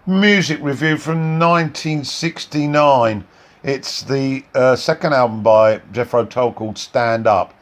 music review from 1969. It's the second album by Jethro Tull called Stand Up.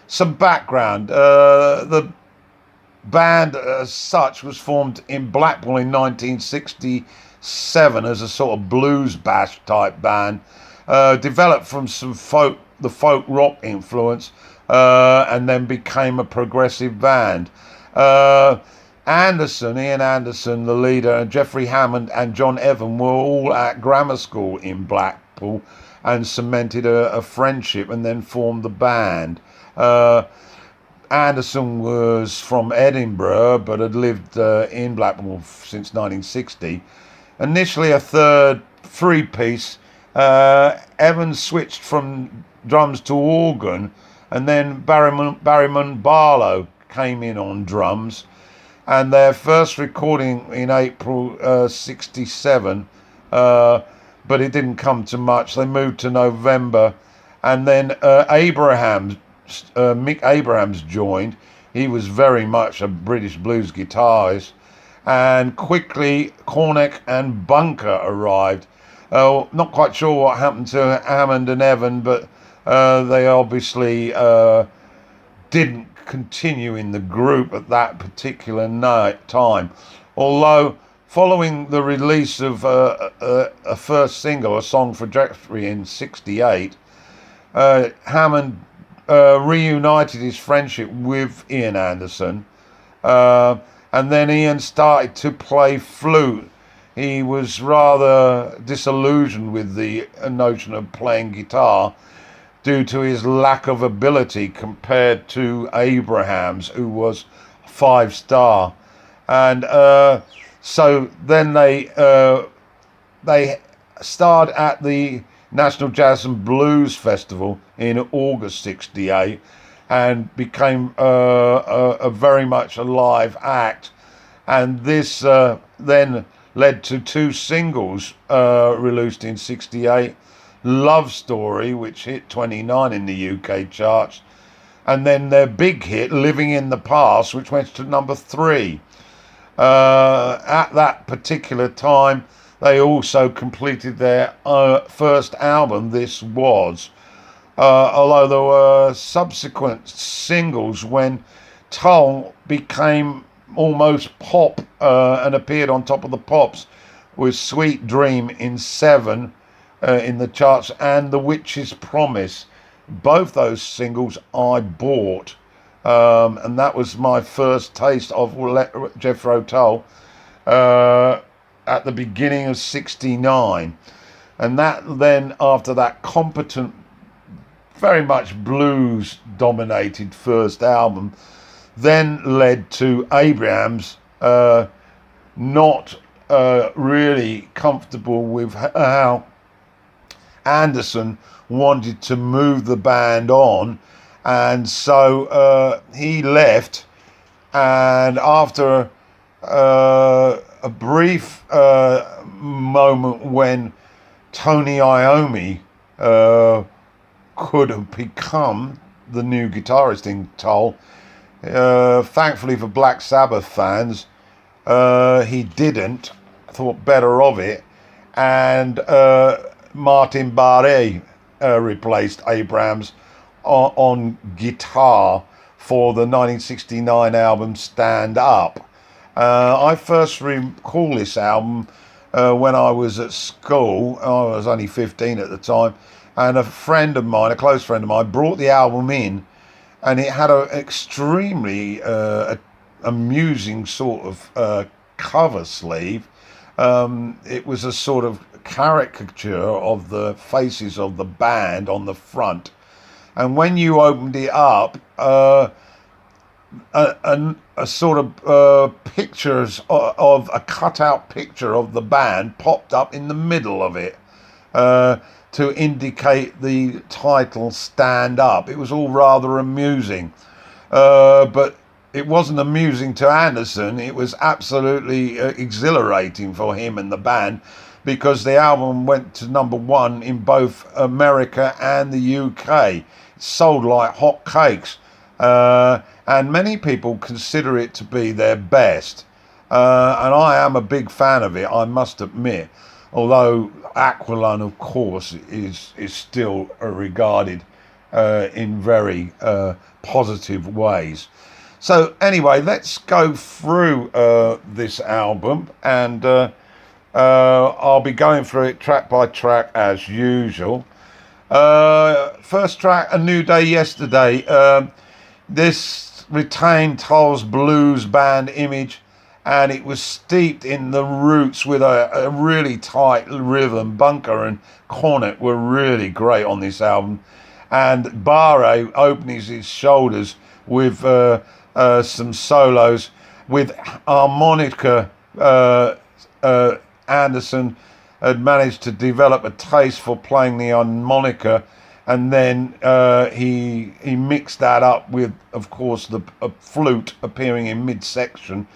Some background. The band as such was formed in Blackpool in 1967 as a sort of blues bash type band. Developed from the folk rock influence, and then became a progressive band. Uh, Ian Anderson, the leader, and Jeffrey Hammond and John Evan were all at grammar school in Blackpool and cemented a friendship and then formed the band. Anderson was from Edinburgh but had lived in Blackpool since 1960. Initially a three-piece, Evans switched from drums to organ, and then Barryman Barlow came in on drums. And their first recording in April '67, but it didn't come to much. They moved to November, and then Mick Abrahams joined. He was very much a British blues guitarist, and quickly Corneck and Bunker arrived. Not quite sure what happened to Hammond and Evan, but they obviously didn't continue in the group at that particular time. Although, following the release of a first single, A Song for Jeffrey, in '68, Hammond reunited his friendship with Ian Anderson, and then Ian started to play flute. He was rather disillusioned with the notion of playing guitar due to his lack of ability compared to Abrahams, who was 5-star. And so then they starred at the National Jazz and Blues Festival in August '68 and became a very much a live act. And this then led to two singles released in '68. Love Story, which hit 29 in the UK charts, and then their big hit, Living in the Past, which went to number 3. At that particular time, they also completed their first album, This Was, although there were subsequent singles when Tull became almost pop and appeared on top of the pops with Sweet Dream in 7 in the charts, and The Witch's Promise. Both those singles I bought, and that was my first taste of Jethro Tull at the beginning of '69. And that then, after that competent, very much blues dominated first album, then led to Abrahams not really comfortable with how Anderson wanted to move the band on, and so he left. And after a brief moment when Tony Iommi could have become the new guitarist in Tull, thankfully for Black Sabbath fans, he didn't. Thought better of it, and Martin Barre replaced Abrahams on guitar for the 1969 album Stand Up. I first recall this album when I was at school. I was only 15 at the time, and a friend of mine, a close friend of mine, brought the album in, and it had an extremely amusing sort of cover sleeve. It was a sort of caricature of the faces of the band on the front, and when you opened it up, a sort of pictures of a cutout picture of the band popped up in the middle of it to indicate the title Stand Up. It was all rather amusing, but it wasn't amusing to Anderson. It was absolutely exhilarating for him and the band, because the album went to number 1 in both America and the UK. It sold like hotcakes, and many people consider it to be their best. and I am a big fan of it, I must admit. Although Aqualung, of course, is still regarded in very positive ways. So anyway, let's go through this album, and I'll be going through it track by track as usual. First track, A New Day Yesterday. This retained Tull's blues band image, and it was steeped in the roots with a really tight rhythm. Bunker and Cornet were really great on this album, and Barre opens his shoulders with some solos with harmonica. Anderson had managed to develop a taste for playing the harmonica, and then he mixed that up with, of course, the flute appearing in midsection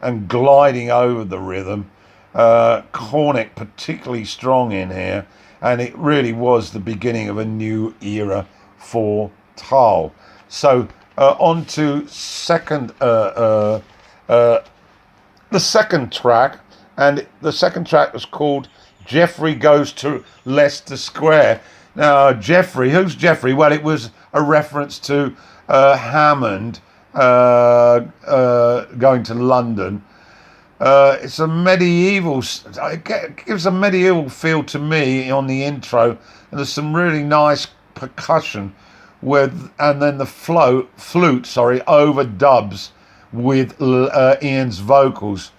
and gliding over the rhythm. Cornet particularly strong in here, and it really was the beginning of a new era for Tull. So on to the second track, and the second track was called Jeffrey Goes to Leicester Square. Now, Jeffrey, who's Jeffrey? Well, it was a reference to Hammond going to London. It's a medieval, it gives a medieval feel to me on the intro, and there's some really nice percussion and then the flute, overdubs with Ian's vocals.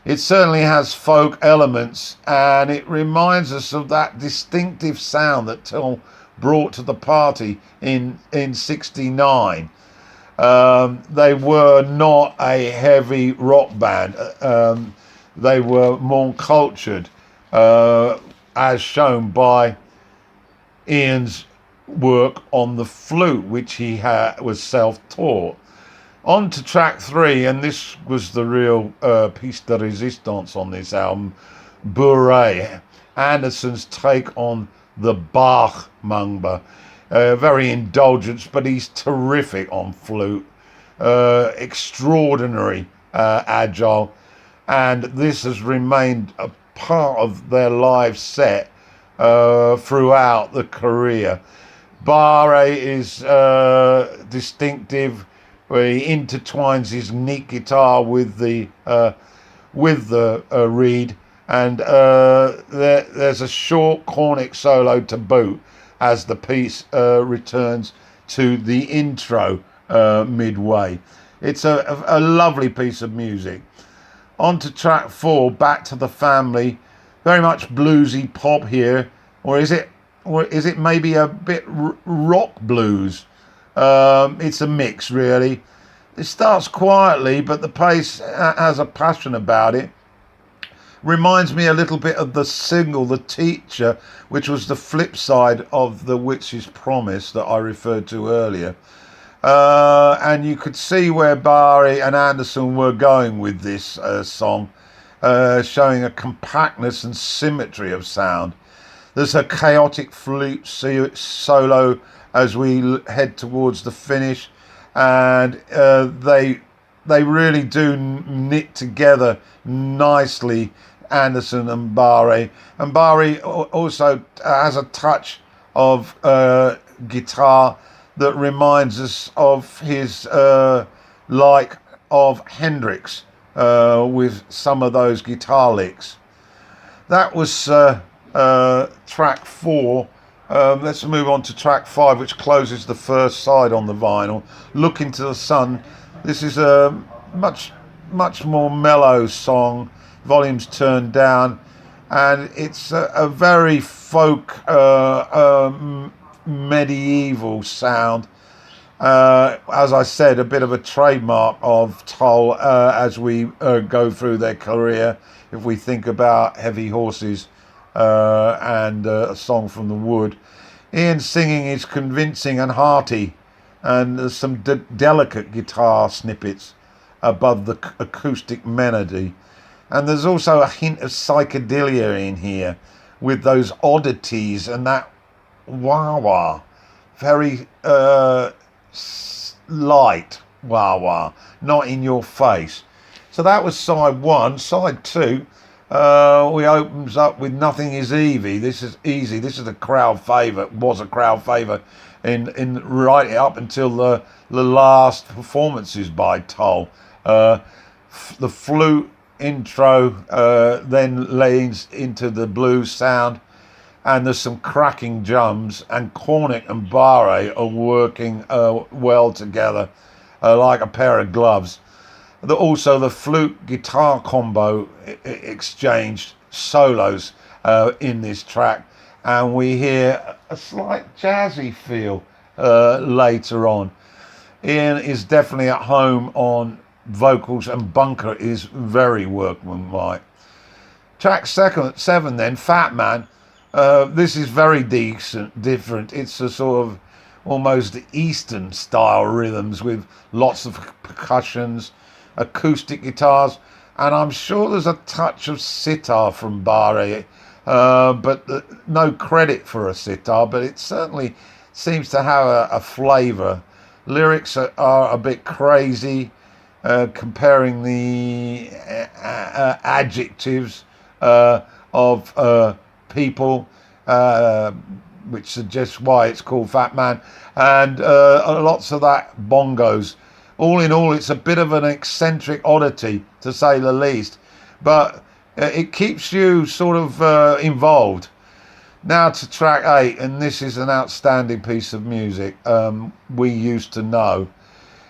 It certainly has folk elements, and it reminds us of that distinctive sound that Tull brought to the party in '69. They were not a heavy rock band. They were more cultured, as shown by Ian's work on the flute, which he was self-taught. On to track 3, and this was the real piece de resistance on this album, Bourrée, Anderson's take on the Bach Mumba. Very indulgent, but he's terrific on flute. Extraordinary, agile, and this has remained a part of their live set throughout the career. Barre is distinctive. He intertwines his neat guitar with the reed, and there's a short cornet solo to boot as the piece returns to the intro midway. It's a lovely piece of music. On to track 4, Back to the Family. Very much bluesy pop here, or is it maybe a bit rock blues? It's a mix, really. It starts quietly, but the pace has a passion about it. Reminds me a little bit of the single The Teacher, which was the flip side of The Witch's Promise that I referred to earlier. And you could see where Barre and Anderson were going with this song, showing a compactness and symmetry of sound. There's a chaotic flute solo as we head towards the finish, and they really do knit together nicely, Anderson and Barre. And Barre also has a touch of guitar that reminds us of his like of Hendrix with some of those guitar licks. That was track 4. Let's move on to track 5, which closes the first side on the vinyl. Look Into the Sun. This is a much more mellow song, volumes turned down, and it's a very folk medieval sound. As I said, a bit of a trademark of Tull as we go through their career. If we think about Heavy Horses and A Song from the Wood, Ian's singing is convincing and hearty, and there's some delicate guitar snippets above the acoustic melody. And there's also a hint of psychedelia in here with those oddities and that wah-wah. Very light wah-wah, not in your face. So that was side one. Side two, we opens up with Nothing Is Easy. This is easy. This is a crowd favourite. Was a crowd favourite in right up until the last performances by Tull. The flute intro then leads into the blues sound, and there's some cracking drums, and Cornick and Barre are working well together, like a pair of gloves. Also, the flute guitar combo exchanged solos in this track, and we hear a slight jazzy feel later on. Ian is definitely at home on vocals, and Bunker is very workmanlike. Track 7 then, Fat Man. This is very different. It's a sort of almost Eastern style rhythms with lots of percussions, acoustic guitars, and I'm sure there's a touch of sitar from Barre, but no credit for a sitar, but it certainly seems to have a flavour. Lyrics are a bit crazy, comparing the adjectives of people, which suggests why it's called Fat Man, and lots of that bongos. All in all, it's a bit of an eccentric oddity, to say the least, but it keeps you sort of involved. Now to track 8, and this is an outstanding piece of music. We Used to Know.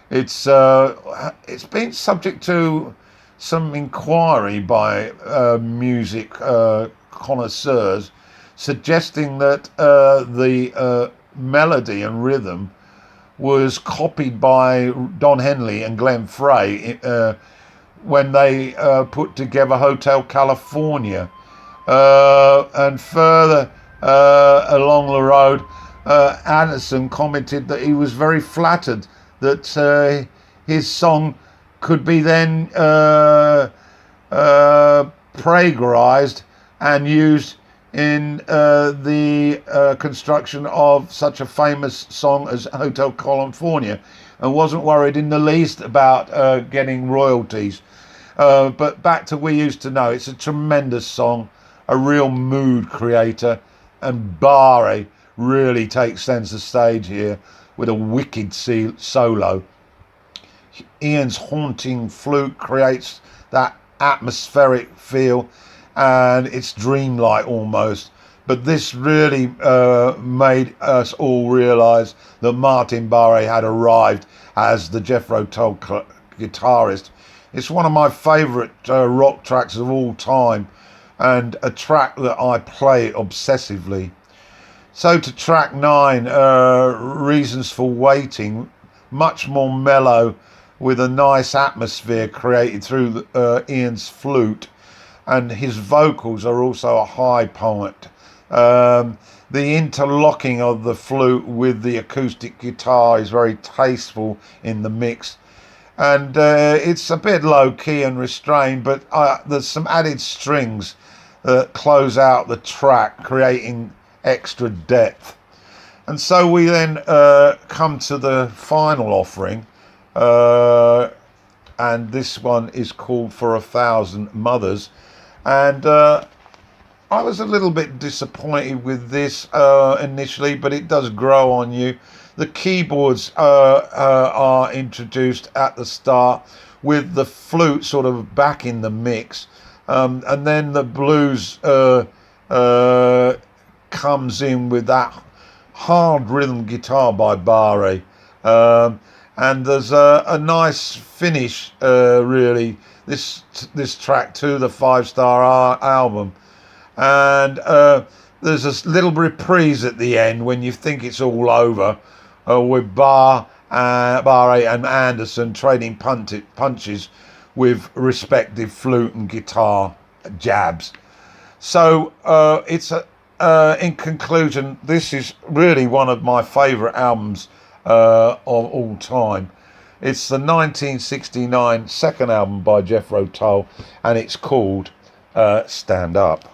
It's been subject to some inquiry by music connoisseurs, suggesting that the melody and rhythm was copied by Don Henley and Glenn Frey when they put together Hotel California. And further along the road, Anderson commented that he was very flattered that his song could be then plagiarized and used in the construction of such a famous song as Hotel California, and wasn't worried in the least about getting royalties. But back to We Used to Know. It's a tremendous song, a real mood creator, and Barre really takes centre stage here with a wicked solo. Ian's haunting flute creates that atmospheric feel, and it's dreamlike almost. But this really made us all realise that Martin Barre had arrived as the Jethro Tull guitarist. It's one of my favourite rock tracks of all time, and a track that I play obsessively. So to track 9, Reasons for Waiting, much more mellow, with a nice atmosphere created through Ian's flute, and his vocals are also a high point. The interlocking of the flute with the acoustic guitar is very tasteful in the mix, and it's a bit low key and restrained, but there's some added strings that close out the track, creating extra depth. And so we then come to the final offering, and this one is called For a Thousand Mothers, and I was a little bit disappointed with this initially, but it does grow on you. The keyboards are introduced at the start, with the flute sort of back in the mix, and then the blues comes in with that hard rhythm guitar by Barre, and there's a nice finish, really, this track to the 5-star album. And there's a little reprise at the end when you think it's all over, with Barre and Anderson trading punches with respective flute and guitar jabs. So it's in conclusion, this is really one of my favourite albums of all time. It's the 1969 second album by Jethro Tull, and it's called Stand Up.